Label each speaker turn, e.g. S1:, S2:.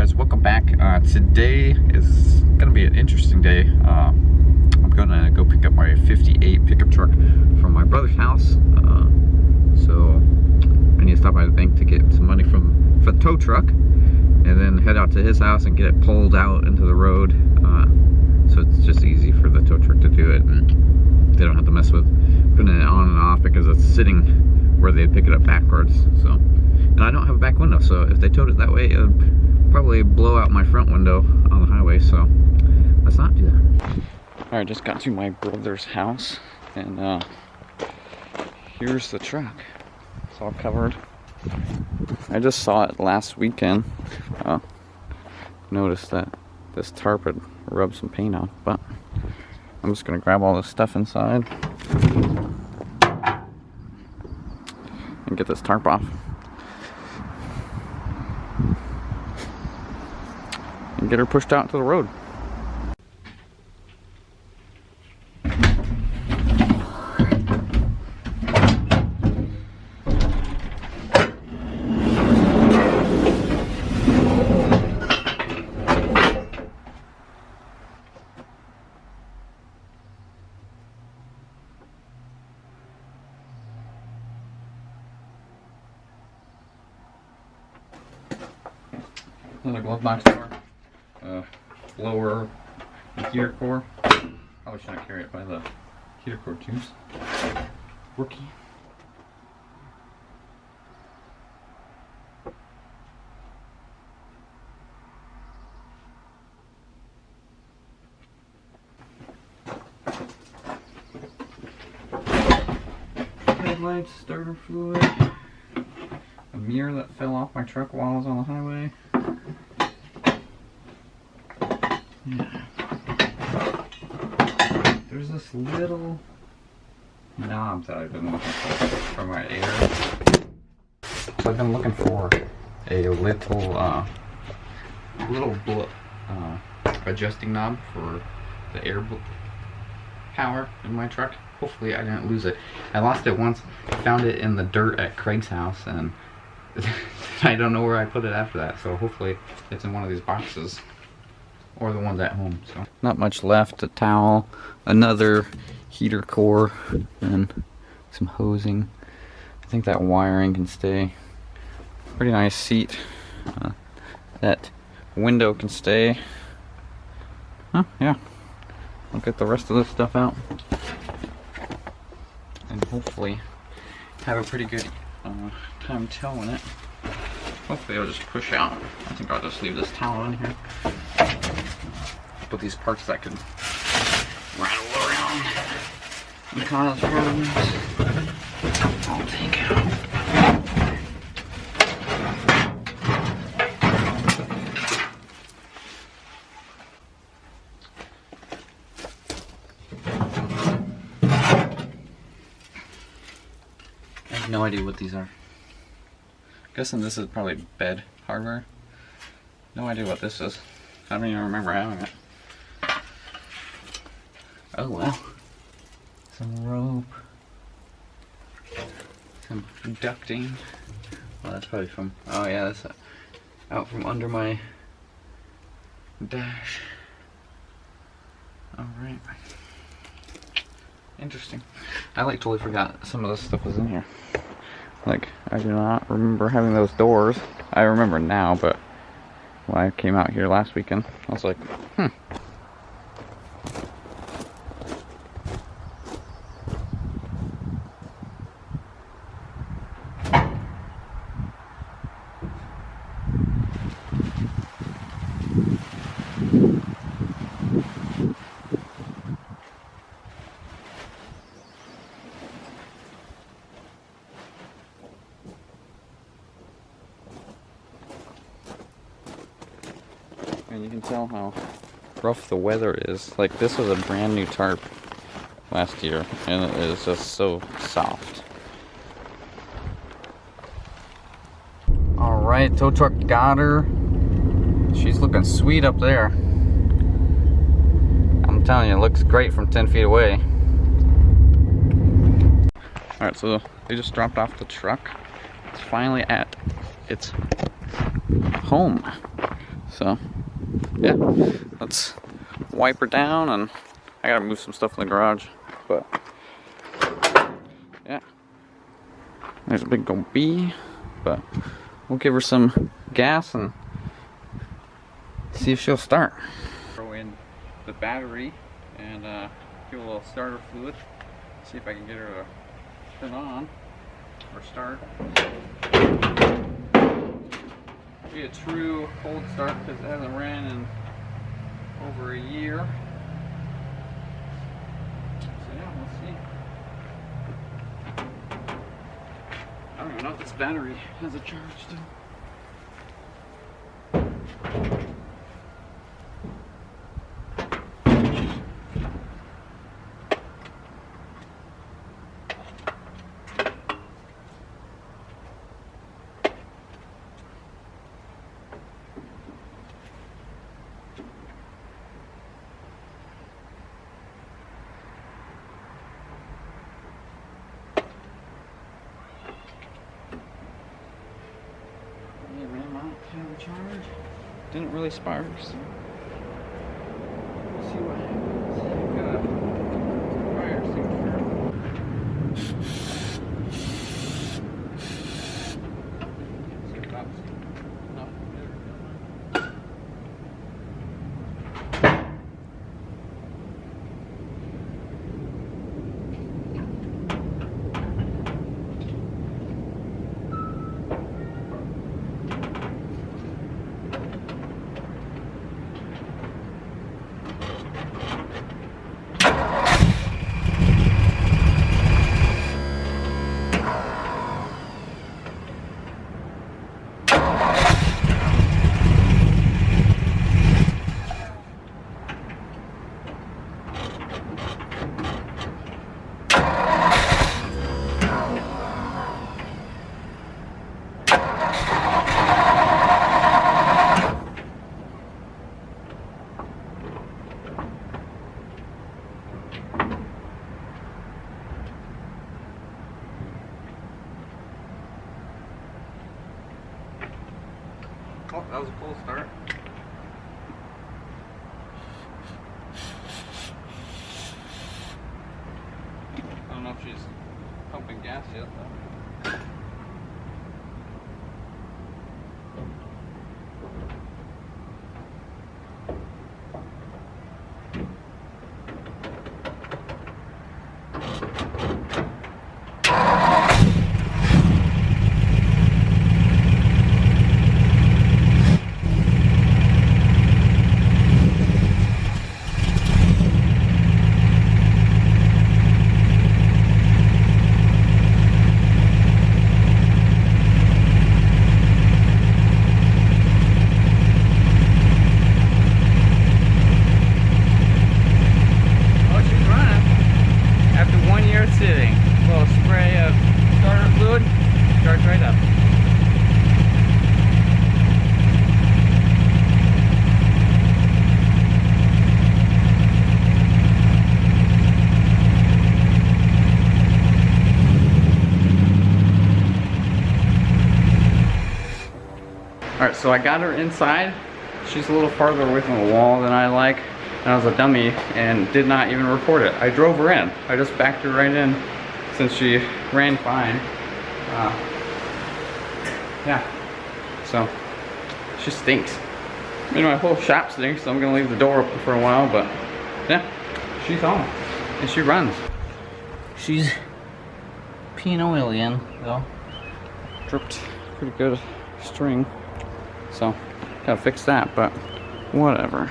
S1: guys, welcome back. Today is gonna be an interesting day. I'm gonna go pick up my 58 pickup truck from my brother's house. So I need to stop by the bank to get some money for the tow truck, and then head out to his house and get it pulled out into the road. So it's just easy for the tow truck to do it, and they don't have to mess with putting it on and off because it's sitting where they pick it up backwards. So, and I don't have a back window, so if they towed it that way, it would probably blow out my front window on the highway. So let's not do that. All right, just got to my brother's house, and here's the truck. It's all covered. I just saw it last weekend. Noticed that this tarp had rubbed some paint on, but I'm just gonna grab all this stuff inside and get this tarp off and get her pushed out to the road. Another glove box door, blower, and heater core. Probably shouldn't carry it by the heater core tubes. Rookie. Headlights, starter fluid. A mirror that fell off my truck while I was on the highway. Yeah. There's this little knob that I've been looking for my air. So I've been looking for a little adjusting knob for the air power in my truck. Hopefully I didn't lose it. I lost it once. I found it in the dirt at Craig's house, and I don't know where I put it after that. So hopefully it's in one of these boxes. Or the ones at home. So not much left. A towel, another heater core, and some hosing. I think that wiring can stay. Pretty nice seat. That window can stay. Huh, yeah. I'll get the rest of this stuff out, and hopefully have a pretty good time towing it. Hopefully I'll just push out. I think I'll just leave this towel in here. Put these parts that can rattle around and cause problems. I'll take out. I have no idea what these are. Guessing this is probably bed hardware. No idea what this is. I don't even remember having it. Oh well. Some rope. Some ducting. Well, that's probably from, oh yeah, that's out from under my dash. Alright. Interesting. I like totally forgot some of this stuff was in here. Like, I do not remember having those doors. I remember now, but when I came out here last weekend, I was like, And you can tell how rough the weather is. Like, this was a brand new tarp last year, and it is just so soft. Alright, tow truck got her. She's looking sweet up there. I'm telling you, it looks great from 10 feet away. Alright, so they just dropped off the truck. It's finally at its home. So yeah, let's wipe her down, and I gotta move some stuff in the garage, but yeah, there's a big old bee, but we'll give her some gas and see if she'll start. Throw in the battery and give a little starter fluid, see if I can get her to turn on or start. Be a true cold start because it hasn't ran in over a year. So yeah, we'll see. I don't even know if this battery has a charge still. Charge. Didn't really spark, so we'll see what happens. Got a fire extinguisher. See if that's enough. Oh, that was a cool start. I don't know if she's pumping gas yet though. Sitting. A little spray of starter fluid, starts right up. Alright, so I got her inside. She's a little farther away from the wall than I like. And I was a dummy and did not even report it. I drove her in. I just backed her right in since she ran fine. Yeah, so she stinks. I mean, my whole shop stinks, so I'm gonna leave the door open for a while, but yeah, she's home and she runs. She's peeing oil again, though. Dripped pretty good string, so gotta fix that, but whatever.